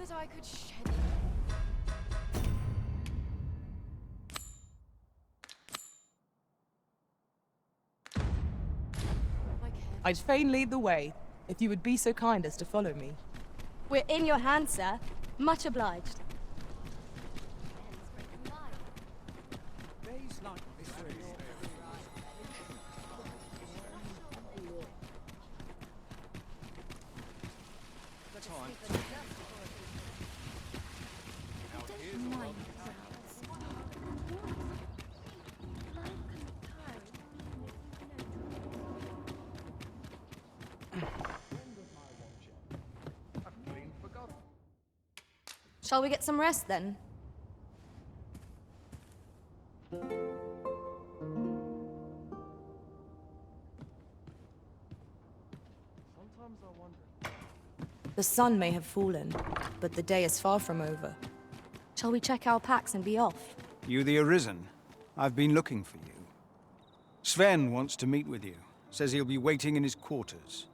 that I could shed. I'd fain lead the way, if you would be so kind as to follow me. We're in your hands, sir. Much obliged. Shall we get some rest then? The sun may have fallen, but the day is far from over. Shall we check our packs and be off? You the Arisen? I've been looking for you. Sven wants to meet with you. Says he'll be waiting in his quarters.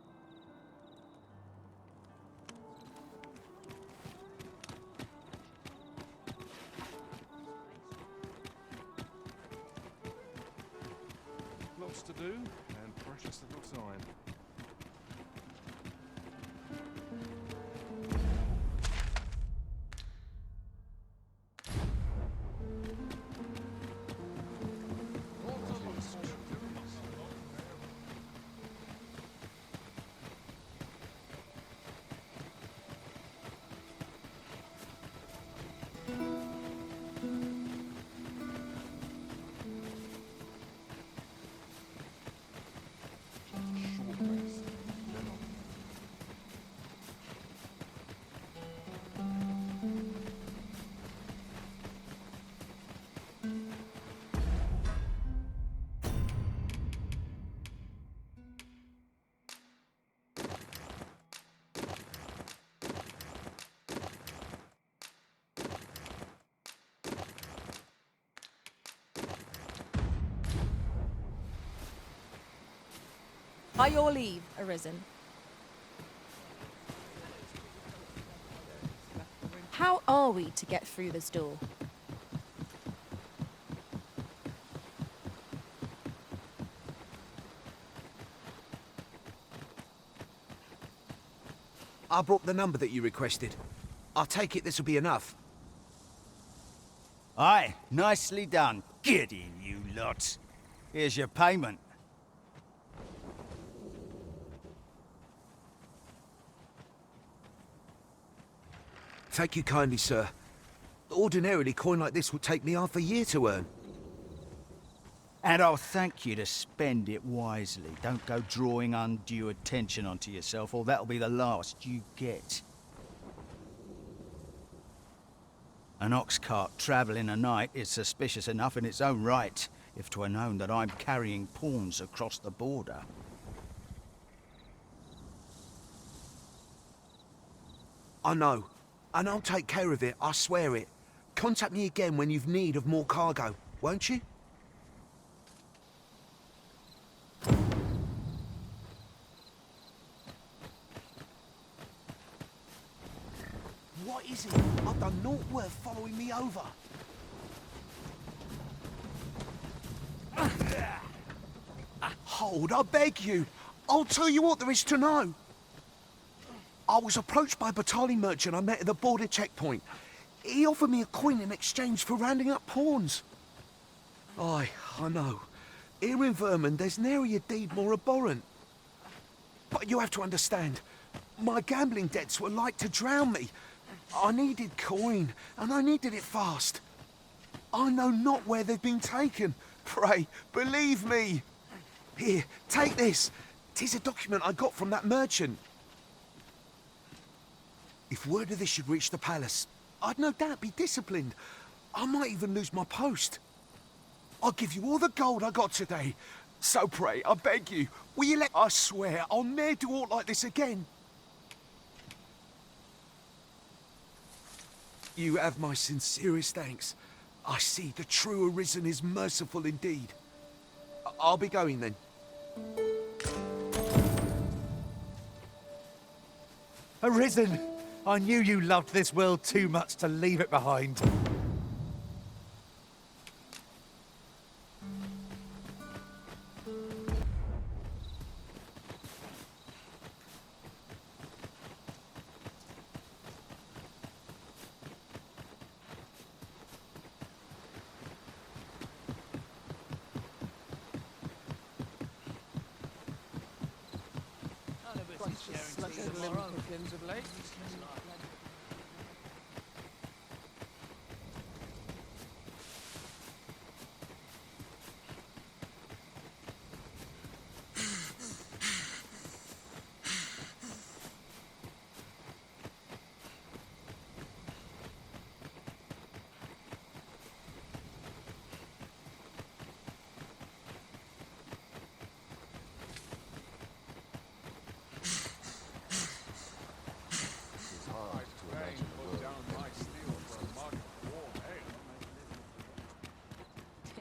Lots to do, and precious little time. By your leave, Arisen. How are we to get through this door? I brought the number that you requested. I take it this will be enough. Aye, nicely done. Get in, you lot. Here's your payment. Thank you kindly, sir. Ordinarily, coin like this would take me half a year to earn. And I'll thank you to spend it wisely. Don't go drawing undue attention onto yourself, or that'll be the last you get. An ox cart travelling a night is suspicious enough in its own right, if 'twere known that I'm carrying pawns across the border. I know. And I'll take care of it, I swear it. Contact me again when you've need of more cargo, won't you? What is it? I've done naught worth following me over. Hold, I beg you. I'll tell you what there is to know. I was approached by a battalion merchant I met at the border checkpoint. He offered me a coin in exchange for rounding up pawns. Aye, I know. Here in Vermund, there's nary a deed more abhorrent. But you have to understand, my gambling debts were like to drown me. I needed coin, and I needed it fast. I know not where they've been taken. Pray, believe me. Here, take this. 'Tis a document I got from that merchant. If word of this should reach the palace, I'd no doubt be disciplined. I might even lose my post. I'll give you all the gold I got today. So pray, I beg you, will you let... I swear, I'll ne'er do aught like this again. You have my sincerest thanks. I see the true Arisen is merciful indeed. I'll be going then. Arisen! I knew you loved this world too much to leave it behind.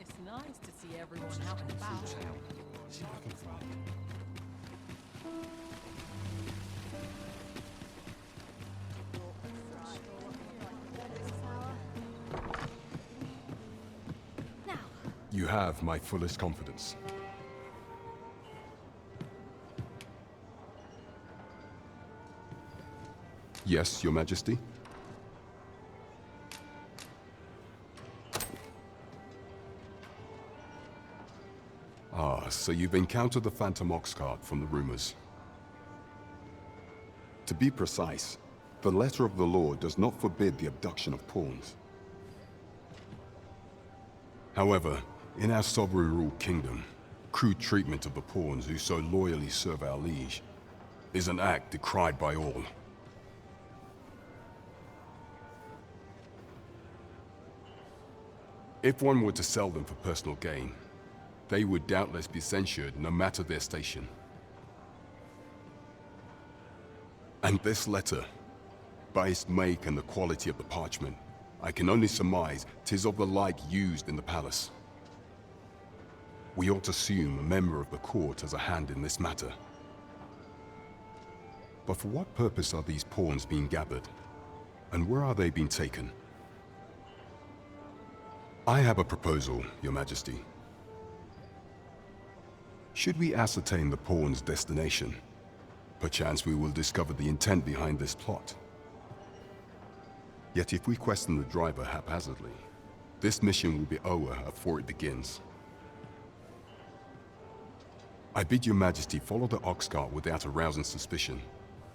It's nice to see everyone out and about. You have my fullest confidence. Yes, Your Majesty? Ah, so you've encountered the Phantom Ox cart from the rumors. To be precise, the letter of the law does not forbid the abduction of pawns. However, in our sovereign-ruled kingdom, crude treatment of the pawns who so loyally serve our liege is an act decried by all. If one were to sell them for personal gain, they would doubtless be censured no matter their station. And this letter, by its make and the quality of the parchment, I can only surmise 'tis of the like used in the palace. We ought to assume a member of the court has a hand in this matter. But for what purpose are these pawns being gathered? And where are they being taken? I have a proposal, Your Majesty. Should we ascertain the pawn's destination, perchance we will discover the intent behind this plot. Yet if we question the driver haphazardly, this mission will be over before it begins. I bid Your Majesty follow the ox cart without arousing suspicion,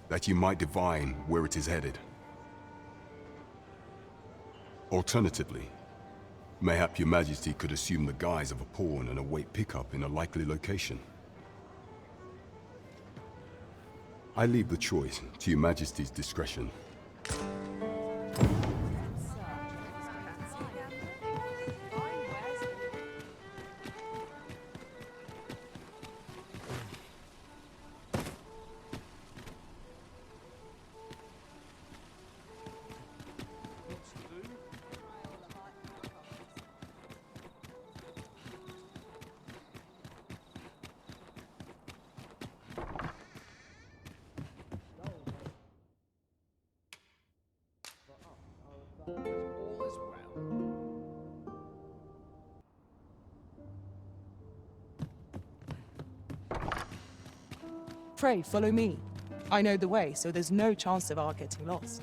that you might divine where it is headed. Alternatively, mayhap Your Majesty could assume the guise of a pawn and await pickup in a likely location. I leave the choice to Your Majesty's discretion. Pray, follow me. I know the way, so there's no chance of our getting lost.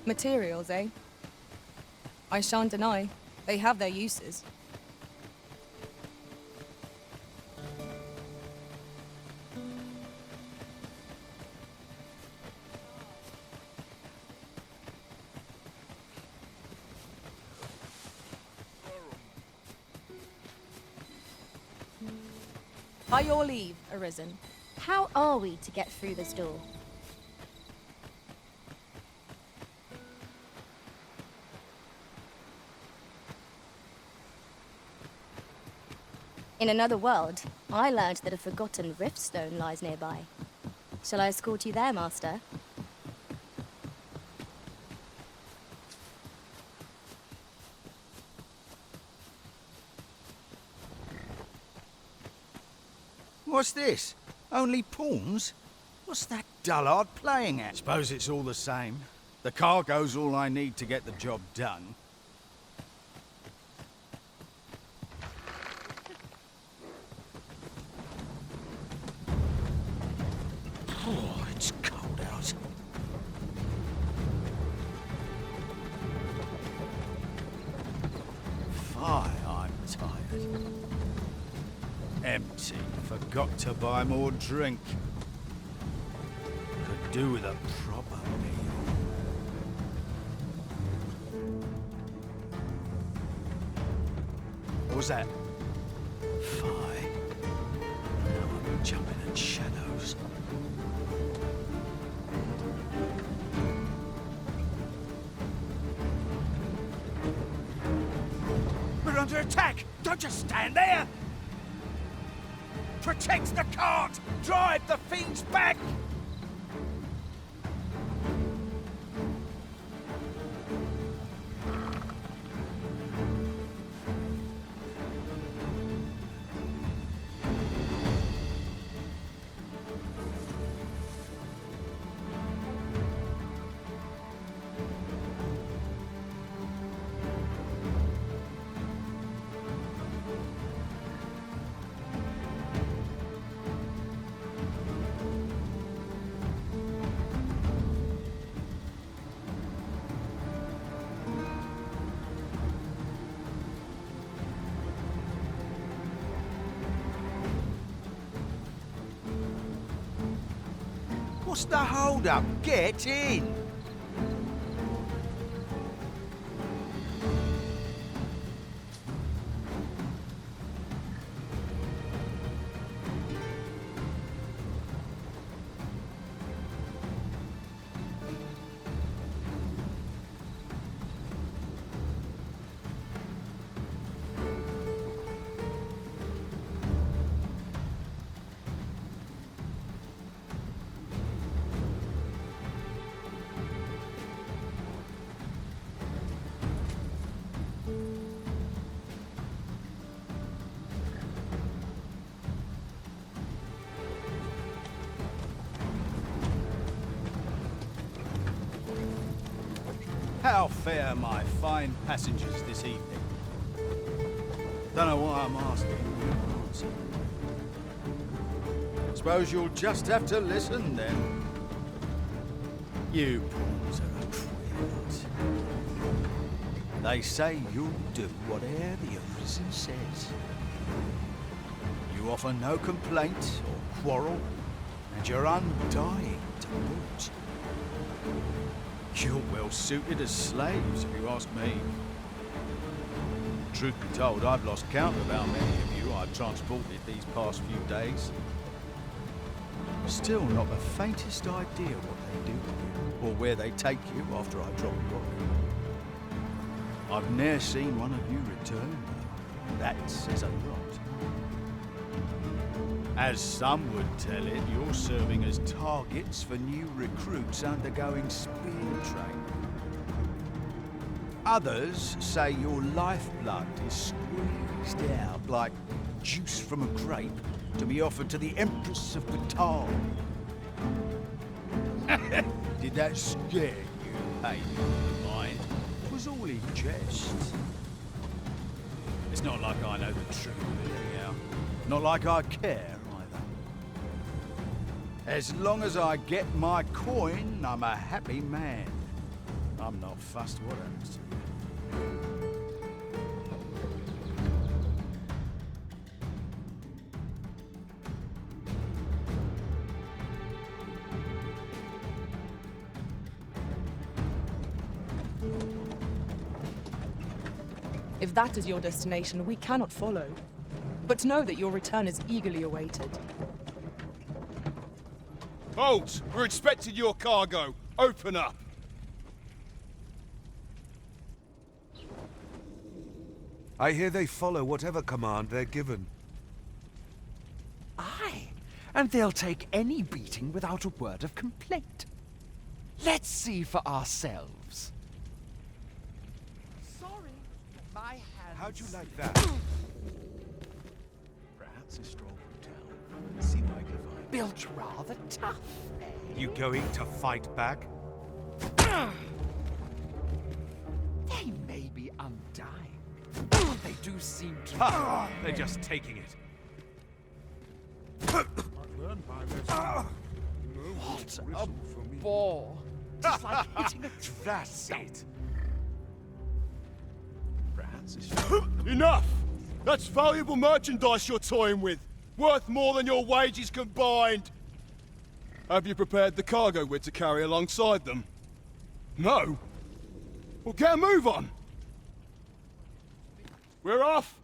Materials, eh? I shan't deny, they have their uses. By your leave, Arisen. How are we to get through this door? In another world, I learned that a forgotten riftstone lies nearby. Shall I escort you there, Master? What's this? Only pawns? What's that dullard playing at? Suppose it's all the same. The cargo's all I need to get the job done. Oh, it's cold out. Fie, I'm tired. Empty. Forgot to buy more drink. Could do with a proper meal. What was that? Fie. Now I'm jumping at shadows. We're under attack! Don't just stand there! Protect the cart! Drive the fiends back! What's the hold-up? Get in! How fare my fine passengers this evening? Don't know why I'm asking. Suppose you'll just have to listen then. You pawns are a twit. They say you'll do whatever the arisen says. You offer no complaint or quarrel, and you're undying to boot. You're well suited as slaves, if you ask me. Truth be told, I've lost count of how many of you I've transported these past few days. Still not the faintest idea what they do to you, or where they take you after I drop you off. I've ne'er seen one of you return, though. That says a lot. As some would tell it, you're serving as targets for new recruits undergoing spear training. Others say your lifeblood is squeezed out like juice from a grape to be offered to the Empress of Batal. Did that scare you, pain in the mind? It was all in jest. It's not like I know the truth of it anyhow. Not like I care. As long as I get my coin, I'm a happy man. I'm not fussed what happens to you. If that is your destination, we cannot follow. But know that your return is eagerly awaited. Halt! We're expecting your cargo. Open up. I hear they follow whatever command they're given. Aye, and they'll take any beating without a word of complaint. Let's see for ourselves. Sorry, my hands. How'd you like that? Perhaps a stroll through town. See what I can find. Built rather tough, eh? You going to fight back? They may be undying, but they do seem to... Ha! They're just taking it. What a bore! It's like hitting a That's it. Perhaps a stroll. Enough! That's valuable merchandise you're toying with. Worth more than your wages combined. Have you prepared the cargo we're to carry alongside them? No? Well, get a move on. We're off.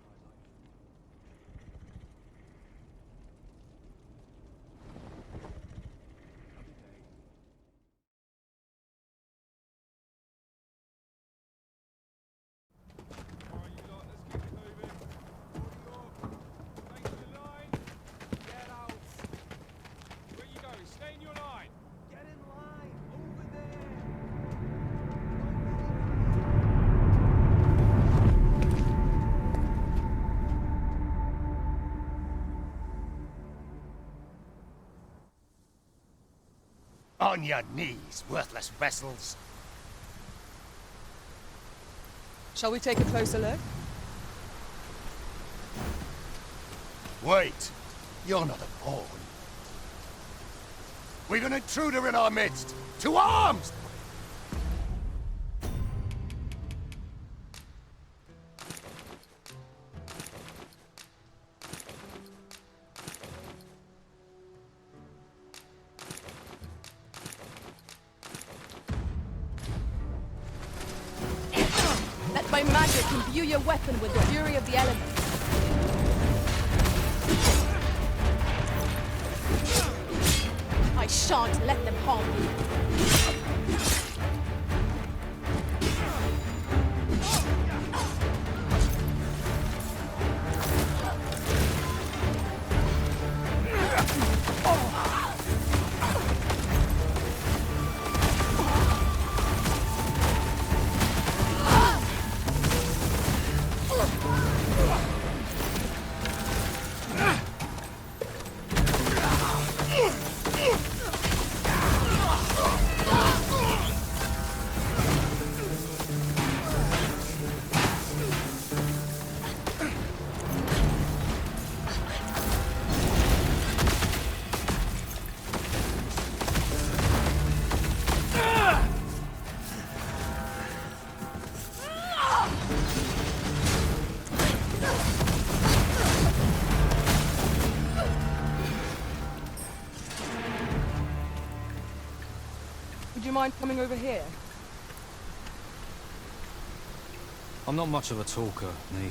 On your knees, worthless vessels. Shall we take a closer look? Wait, you're not a pawn. We've an intruder in our midst. To arms! Let my magic imbue your weapon with the fury of the elements. I shan't let them harm you. Would you mind coming over here? I'm not much of a talker, me.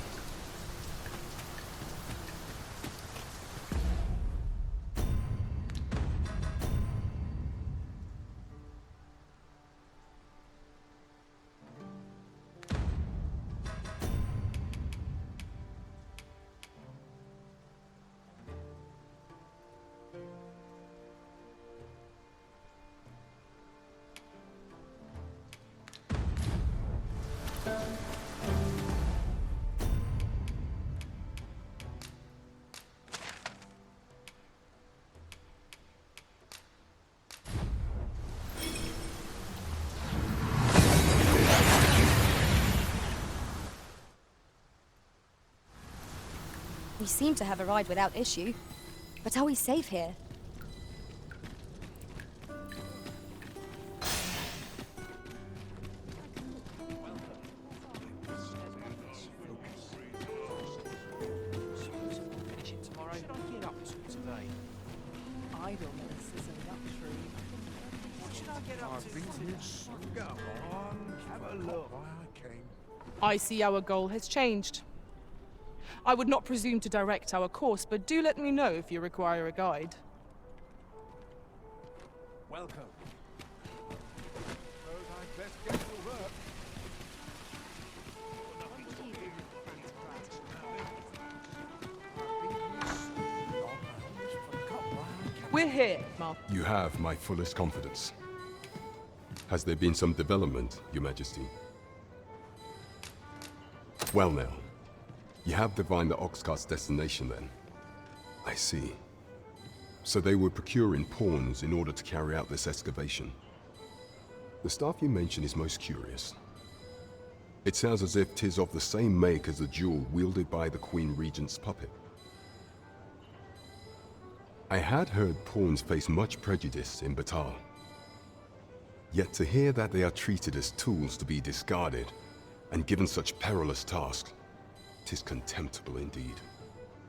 We seem to have arrived without issue. But are we safe here? Idleness is a luxury. What should I get up to? Go on, have a look. I see our goal has changed. I would not presume to direct our course, but do let me know if you require a guide. Welcome. Suppose I'd best get to work. We're here, Mark. You have my fullest confidence. Has there been some development, Your Majesty? Well now, you have divined the Oxcart's destination then. I see. So they were procuring pawns in order to carry out this excavation. The staff you mention is most curious. It sounds as if 'tis of the same make as the jewel wielded by the Queen Regent's puppet. I had heard pawns face much prejudice in Batal. Yet to hear that they are treated as tools to be discarded and given such perilous tasks, 'tis contemptible indeed.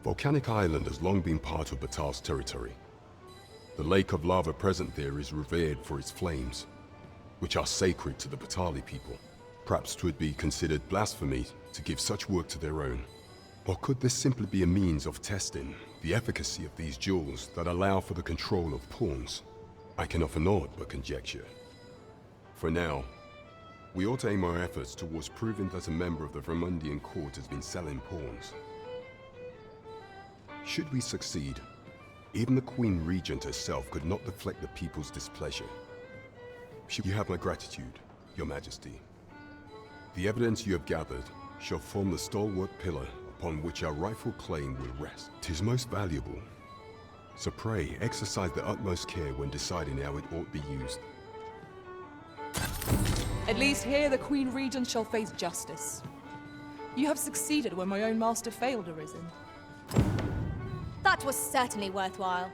Volcanic Island has long been part of Batal's territory. The lake of lava present there is revered for its flames, which are sacred to the Batali people. Perhaps 'twould be considered blasphemy to give such work to their own. Or could this simply be a means of testing the efficacy of these jewels that allow for the control of pawns? I can offer naught but conjecture. For now, we ought to aim our efforts towards proving that a member of the Vermundian court has been selling pawns. Should we succeed, even the Queen Regent herself could not deflect the people's displeasure. You have my gratitude, Your Majesty. The evidence you have gathered shall form the stalwart pillar upon which our rightful claim will rest. 'Tis most valuable. So pray, exercise the utmost care when deciding how it ought be used. At least here the Queen Regent shall face justice. You have succeeded where my own master failed, Arisen. That was certainly worthwhile.